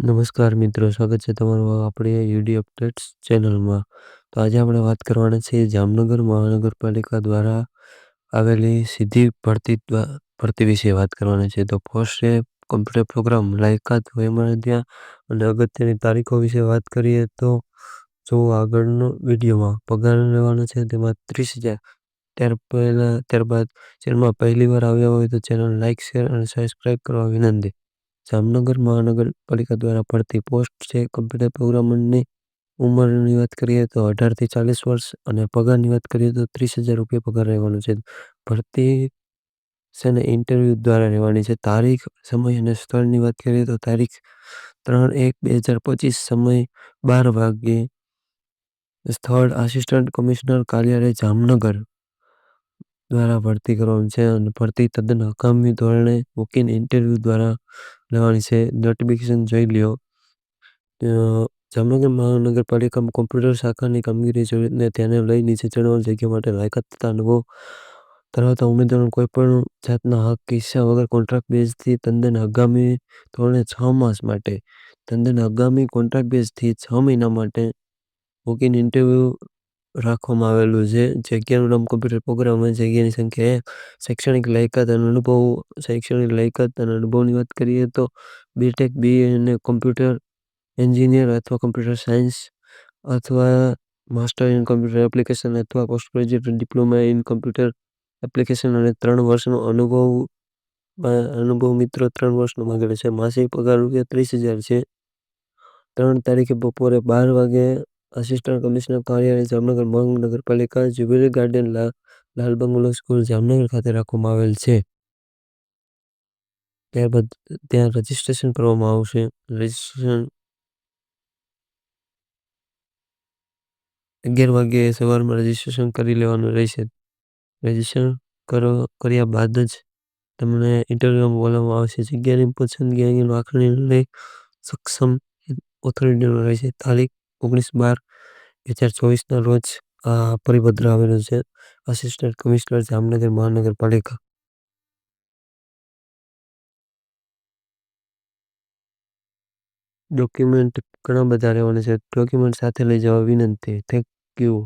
નમસ્કાર મિત્રો, સ્વાગત છે તમારું આપણી યુડી અપડેટ્સ ચેનલમાં. તો આજે આપણે વાત કરવાના છીએ જામનગર મહાનગરપાલિકા દ્વારા આવેલી સીધી ભરતી વિશે વાત કરવાની છે. તો પોસ્ટ છે કમ્પ્યુટર પ્રોગ્રામ, લાયકાત, વયમર્યાદા અને અગત્યની તારીખો વિશે વાત કરીએ તો જો આગળનો વિડીયોમાં પગાર લેવાનો છે તેમાં 30,000. ત્યારબાદ ચેનલમાં પહેલી વાર આવ્યા હોય તો ચેનલ લાઇક, શેર અને સબસ્ક્રાઇબ કરવા વિનંતી. જામનગર મહાનગરપાલિકા દ્વારા ભરતી પોસ્ટ છે કમ્પ્યુટર પ્રોગ્રામરની. ઉંમરની વાત કરીએ તો 18 થી 40 વર્ષ અને પગારની વાત કરીએ તો 30,000 રૂપિયા પગાર રહેવાનો છે. ભરતી છે ને ઇન્ટરવ્યૂ દ્વારા રહેવાની છે. તારીખ, સમય અને સ્થળની વાત કરીએ તો તારીખ 3/1/2025, સમય 12 વાગ્યે, સ્થળ આસિસ્ટન્ટ કમિશનર કાર્યાલય જામનગર દ્વારા ભરતી કરવાની છે અને ભરતી તદ્દન હકામી ધોરણે વોક-ઇન ઇન્ટરવ્યૂ દ્વારા લેવાની છે. નોટિફિકેશન જોઈ લ્યો. જામનગર મહાનગરપાલિકામાં કોમ્પ્યુટર શાખાની કામગીરી જરૂરિયાતને ધ્યાને લઈ નીચે જણાવેલ જગ્યા માટે લાયકાત તથા અનુભવ ધરાવતા ઉમેદવારોને કોઈપણ જાતના હક કિસ્સા વગર કોન્ટ્રાક્ટ બેઝથી તદ્દન આગામી ધોરણે 6 માસ માટે, તદ્દન આગામી કોન્ટ્રાક્ટ બેઝથી 6 મહિના માટે વોક-ઇન ઇન્ટરવ્યૂ રાખવામાં આવેલું છે. જગ્યાનું નામ કમ્પ્યુટર પ્રોગ્રામ, જગ્યાની સંખ્યા 1. શૈક્ષણિક લાયકાત અને અનુભવ. શૈક્ષણિક લાયકાત અને અનુભવની વાત કરીએ તો બીટેક, બીએ અને કોમ્પ્યુટર એન્જિનિયર અથવા કોમ્પ્યુટર સાયન્સ અથવા માસ્ટર ઇન કોમ્પ્યુટર એપ્લિકેશન અથવા post graduate diploma in computer application અને 3 વર્ષનો અનુભવ મિત્રો 3 વર્ષનો માંગેલો છે. માસિક પગાર ₹30,000 છે. 3 તારીખે બપોરે 12 વાગે આસિસ્ટન્ટ કમિશનર કાર્યાલય જામનગર મહાનગરપાલિકા, જ્યુબિલી ગાર્ડન, લાલ બંગલો સ્કૂલ, જામનગર ખાતે રાખવામાં આવેલ છે. ત્યારબાદ ત્યાં રજીસ્ટ્રેશન કરવામાં આવશે. રજીસ્ટ્રેશન 11 વાગ્યે સવારમાં રજીસ્ટ્રેશન કરી લેવાનું રહેશે. રજીસ્ટ્રેશન કર્યા બાદ જ તમને ઇન્ટરવ્યુમાં બોલાવવામાં આવશે. જગ્યાની પસંદગી અંગેનો આખરી નિર્ણય સક્ષમ ઓથોરિટીનો રહેશે. તારીખ 19/12/2024 ના રોજ આ પરિપત્ર આવેલો છે. આસિસ્ટન્ટ કમિશનર જામનગર મહાનગરપાલિકા. ડોક્યુમેન્ટ ઘણા બધા રહેવાના છે. ડોક્યુમેન્ટ સાથે લઈ જવા વિનંતી. Thank you.